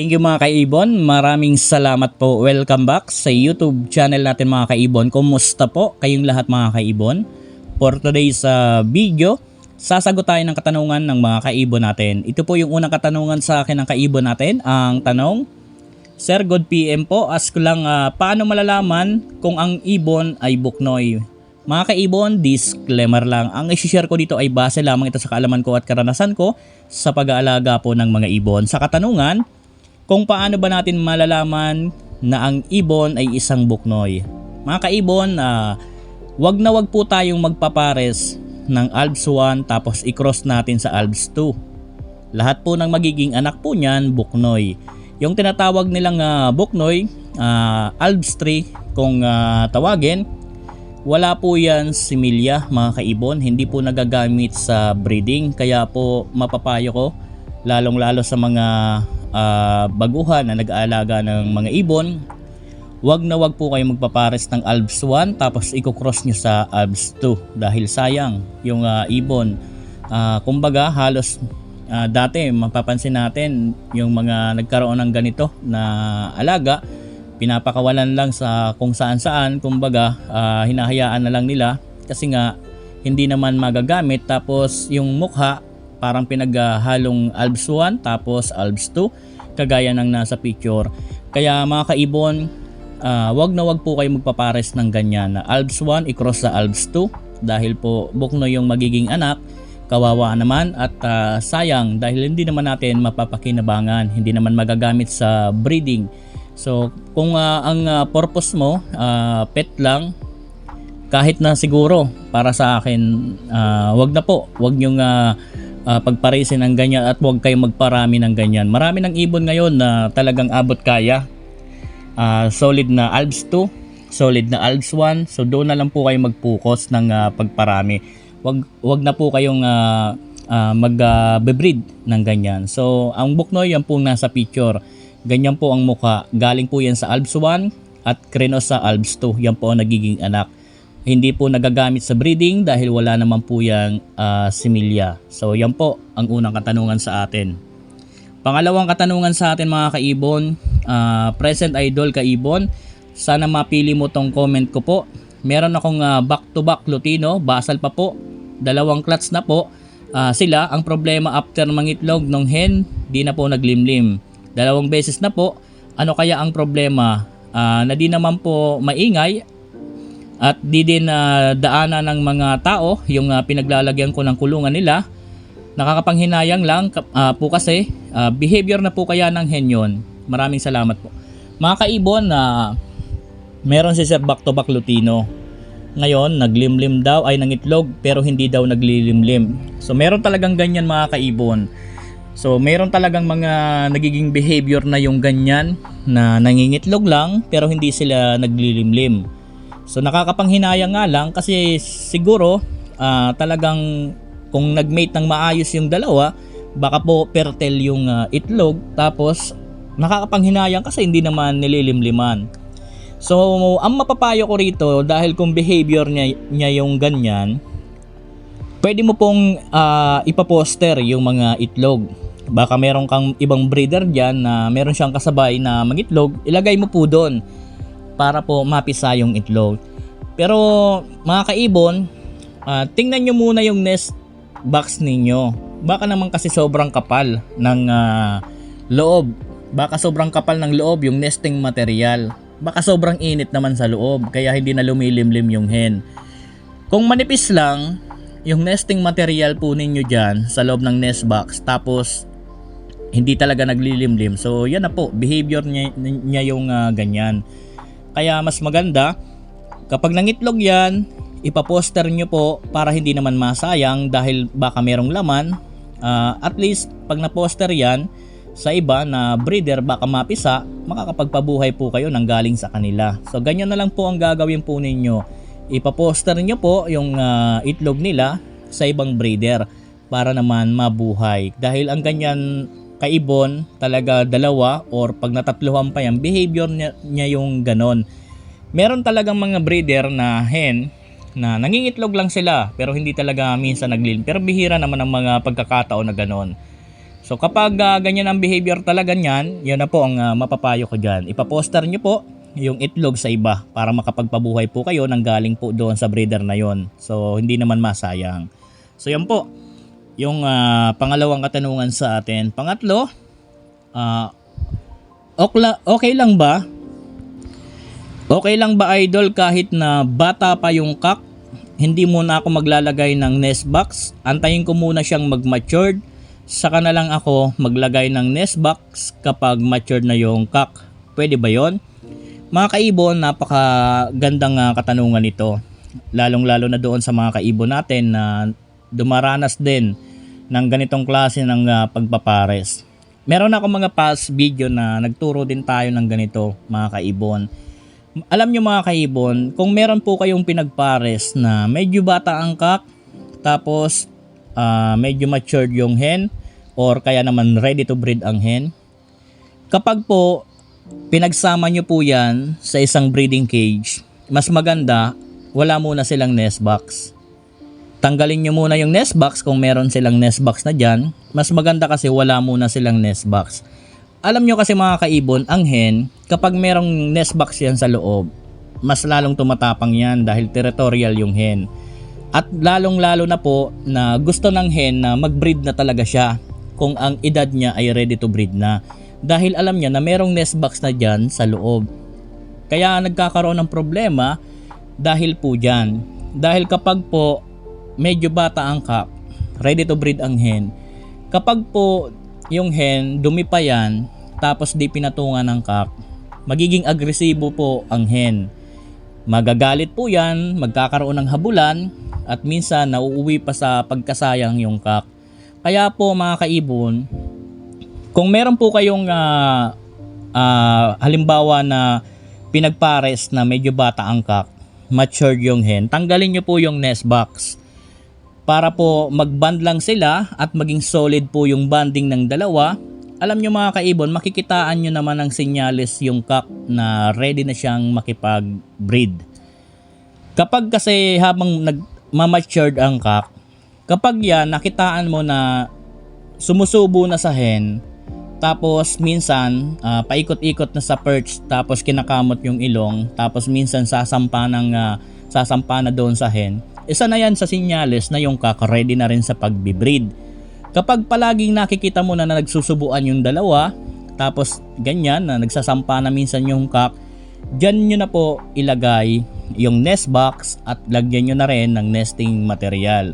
Thank you mga kaibon, maraming salamat po. Welcome back sa YouTube channel natin mga kaibon. Kumusta po kayong lahat mga kaibon? For today's video, sasagot tayo ng katanungan ng mga kaibon natin. Ito po yung unang katanungan sa akin ng kaibon natin. Ang tanong, Sir God PM po, ask ko lang paano malalaman kung ang ibon ay buknoy? Mga kaibon, disclaimer lang. Ang isi-share ko dito ay base lamang ito sa kaalaman ko at karanasan ko sa pag-aalaga po ng mga ibon. Sa katanungan, kung paano ba natin malalaman na ang ibon ay isang buknoy? Mga kaibon, wag na wag po tayong magpapares ng Alps 1 tapos i-cross natin sa Alps 2. Lahat po ng magiging anak po niyan, buknoy. Yung tinatawag nilang buknoy, Alps 3 kung tawagin, wala po yan similya mga kaibon. Hindi po nagagamit sa breeding. Kaya po mapapayo ko, lalong-lalo sa mga baguhan na nag-aalaga ng mga ibon, wag na wag po kayo magpapares ng Alps 1 tapos i-cross nyo sa Alps 2 dahil sayang yung ibon. Kumbaga halos dati mapapansin natin yung mga nagkaroon ng ganito na alaga, pinapakawalan lang sa kung saan-saan, kumbaga hinahayaan na lang nila kasi nga hindi naman magagamit, tapos yung mukha parang pinaghalong Alps 1 tapos Alps 2 kagaya ng nasa picture. Kaya mga kaibon, wag na wag po kayo magpapares ng ganyan na Alps 1 i-cross sa Alps 2 dahil po buknoy yung magiging anak. Kawawa naman at sayang dahil hindi naman natin mapapakinabangan, hindi naman magagamit sa breeding. So kung ang purpose mo pet lang, kahit na siguro para sa akin, wag na po, wag nyong pagparisin ng ganyan at huwag kayong magparami ng ganyan. Marami ng ibon ngayon na talagang abot kaya. Solid na Alps 2, solid na Alps 1. So doon na lang po kayo mag-focus ng pagparami. Wag na po kayong mag-breed ng ganyan. So ang buknoy yan po nasa picture. Ganyan po ang mukha. Galing po yan sa Alps 1 at Krenos sa Alps 2. Yan po ang nagiging anak. Hindi po nagagamit sa breeding dahil wala naman po yung similya. So yan po ang unang katanungan sa atin. Pangalawang katanungan sa atin mga kaibon, present idol kaibon, sana mapili mo tong comment ko po. Meron akong back to back Lutino, basal pa po, 2 clutch na po. Sila, ang problema after mangitlog ng hen, di na po naglimlim. 2 beses na po. Ano kaya ang problema? Na di naman po maingay at di din daanan ng mga tao yung pinaglalagyan ko ng kulungan nila. Nakakapanghinayang lang po kasi behavior na po kaya ng hen yun. Maraming salamat po. Mga kaibon, meron si Sir back to back Lutino. Ngayon naglimlim daw ay nangitlog pero hindi daw naglilimlim. So meron talagang ganyan mga kaibon. So meron talagang mga nagiging behavior na yung ganyan na nangingitlog lang pero hindi sila naglilimlim. So nakakapanghinayang nga lang kasi siguro talagang kung nagmate ng maayos yung dalawa, baka po fertile yung itlog, tapos nakakapanghinayang kasi hindi naman nililimliman. So ang mapapayo ko rito, dahil kung behavior niya yung ganyan, pwede mo pong ipaposter yung mga itlog. Baka meron kang ibang breeder dyan na meron siyang kasabay na magitlog, ilagay mo po doon para po mapisa yung itlog. Pero mga kaibon, tingnan nyo muna yung nest box ninyo. Baka naman kasi sobrang kapal ng loob. Baka sobrang kapal ng loob yung nesting material. Baka sobrang init naman sa loob kaya hindi na lumilimlim yung hen. Kung manipis lang yung nesting material po ninyo dyan sa loob ng nest box, tapos hindi talaga naglilimlim, so yan na po, behavior niya yung ganyan. Kaya mas maganda kapag nangitlog yan, ipaposter nyo po para hindi naman masayang dahil baka merong laman. At least pag na-poster yan sa iba na breeder, baka mapisa, makakapagpabuhay po kayo ng galing sa kanila. So ganyan na lang po ang gagawin po ninyo. Ipaposter nyo po yung itlog nila sa ibang breeder para naman mabuhay. Dahil ang ganyan kaibon, talaga 2 or pag natatluhan pa yan, behavior niya yung ganon. Meron talagang mga breeder na hen na nangingitlog lang sila pero hindi talaga minsan naglilim. Pero bihira naman ang mga pagkakataon na ganon. So kapag ganyan ang behavior talaga niyan, yun na po ang mapapayo ko dyan. Ipaposter nyo po yung itlog sa iba para makapagpabuhay po kayo nang galing po doon sa breeder na yon. So hindi naman masayang. So yan po yung pangalawang katanungan sa atin. Pangatlo, okay lang ba? Okay lang ba idol kahit na bata pa yung cock? Hindi muna ako maglalagay ng nest box. Antayin ko muna siyang mag-matured. Saka na lang ako maglagay ng nest box kapag matured na yung cock. Pwede ba yon? Mga kaibon, napakagandang katanungan ito. Lalong-lalo na doon sa mga kaibon natin na dumaranas din ng ganitong klase ng pagpapares. Meron ako mga past video na nagturo din tayo ng ganito, mga kaibon. Alam nyo mga kaibon, kung meron po kayong pinagpares na medyo bata ang cock, tapos medyo matured yung hen, or kaya naman ready to breed ang hen, kapag po pinagsama nyo po yan sa isang breeding cage, mas maganda wala muna silang nest box. Tanggalin nyo muna yung nest box kung meron silang nest box na dyan. Mas maganda kasi wala muna silang nest box. Alam nyo kasi mga kaibon, ang hen, kapag merong nest box yan sa loob, mas lalong tumatapang yan dahil territorial yung hen. At lalong lalo na po na gusto ng hen na mag-breed na talaga siya kung ang edad niya ay ready to breed na. Dahil alam niya na merong nest box na dyan sa loob. Kaya nagkakaroon ng problema dahil po dyan. Dahil kapag po medyo bata ang cock, ready to breed ang hen, kapag po yung hen dumi pa yan, tapos di pinatungan ng cock, magiging agresibo po ang hen. Magagalit po yan, magkakaroon ng habulan, at minsan nauuwi pa sa pagkasayang yung cock. Kaya po mga kaibon, kung meron po kayong halimbawa na pinagpares na medyo bata ang cock, matured yung hen, tanggalin nyo po yung nest box para po mag-bond lang sila at maging solid po yung bonding ng dalawa. Alam nyo mga kaibon, makikitaan nyo naman ng senyales yung cock na ready na siyang makipag-breed. Kapag kasi habang nag-matured ang cock, kapag yan nakitaan mo na sumusubo na sa hen, tapos minsan paikot-ikot na sa perch, tapos kinakamot yung ilong, tapos minsan sasampa na doon sa hen, isa na yan sa senyales na yung cock ready na rin sa pagbibreed. Kapag palaging nakikita mo na nagsusubuan yung dalawa, tapos ganyan na nagsasampa na minsan yung cock, dyan nyo na po ilagay yung nest box at lagyan nyo na rin ng nesting material.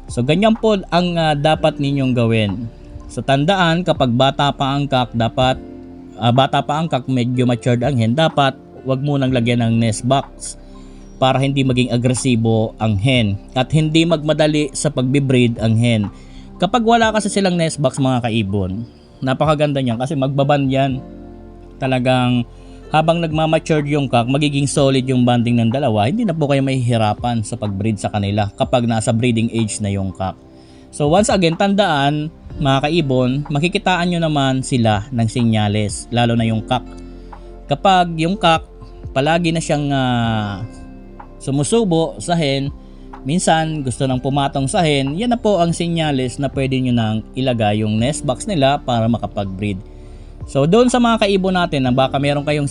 So ganyan po ang dapat ninyong gawin. So tandaan, kapag bata pa ang cock, medyo matured ang hen, dapat wag mo nang lagyan ng nest box para hindi maging agresibo ang hen at hindi magmadali sa pagbibreed ang hen. Kapag wala kasi silang nest box mga kaibon, napakaganda niyan kasi magbaban yan. Talagang habang nagmamatured yung cock, magiging solid yung bonding ng dalawa. Hindi na po kayo mahihirapan sa pagbreed sa kanila kapag nasa breeding age na yung cock. So once again, tandaan mga kaibon, makikitaan nyo naman sila ng senyales, lalo na yung cock. Kapag yung cock palagi na siyang sumusubo sa hen, minsan gusto nang pumatong sa hen, yan na po ang senyales na pwede nyo nang ilagay yung nest box nila para makapag-breed. So doon sa mga kaibon natin na baka meron kayong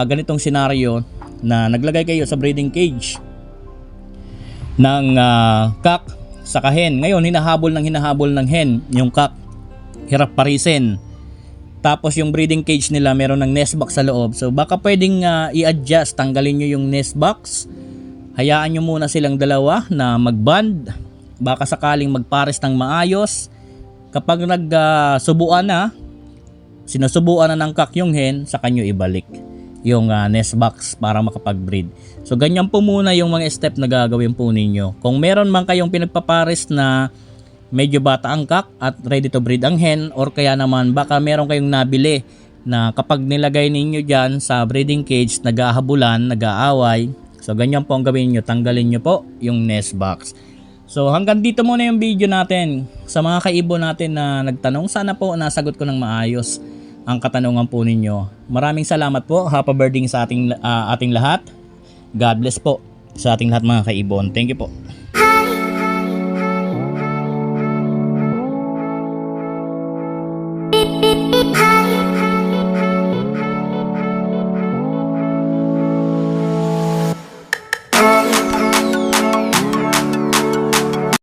ganitong senaryo na naglagay kayo sa breeding cage ng cock sa hen, ngayon hinahabol ng hen yung cock, hirap parisin, tapos yung breeding cage nila meron ng nest box sa loob, so baka pwedeng i-adjust, tanggalin nyo yung nest box, hayaan nyo muna silang dalawa na mag-bond, baka sakaling magpares ng maayos. Kapag nagsubuan na, sinusubuan na ng cock yung hen, saka nyo ibalik yung nest box para makapag-breed. So ganyan po muna yung mga step na gagawin po ninyo. Kung meron man kayong pinagpapares na medyo bata ang cock at ready to breed ang hen, or kaya naman baka meron kayong nabili na kapag nilagay ninyo dyan sa breeding cage, nag-ahabulan, nag-aaway. So ganyan po ang gawin nyo, tanggalin nyo po yung nest box. So hanggang dito muna yung video natin. Sa mga kaibon natin na nagtanong, sana po nasagot ko ng maayos ang katanungan po ninyo. Maraming salamat po. Happy birthday sa ating lahat. God bless po sa ating lahat mga kaibon. Thank you po.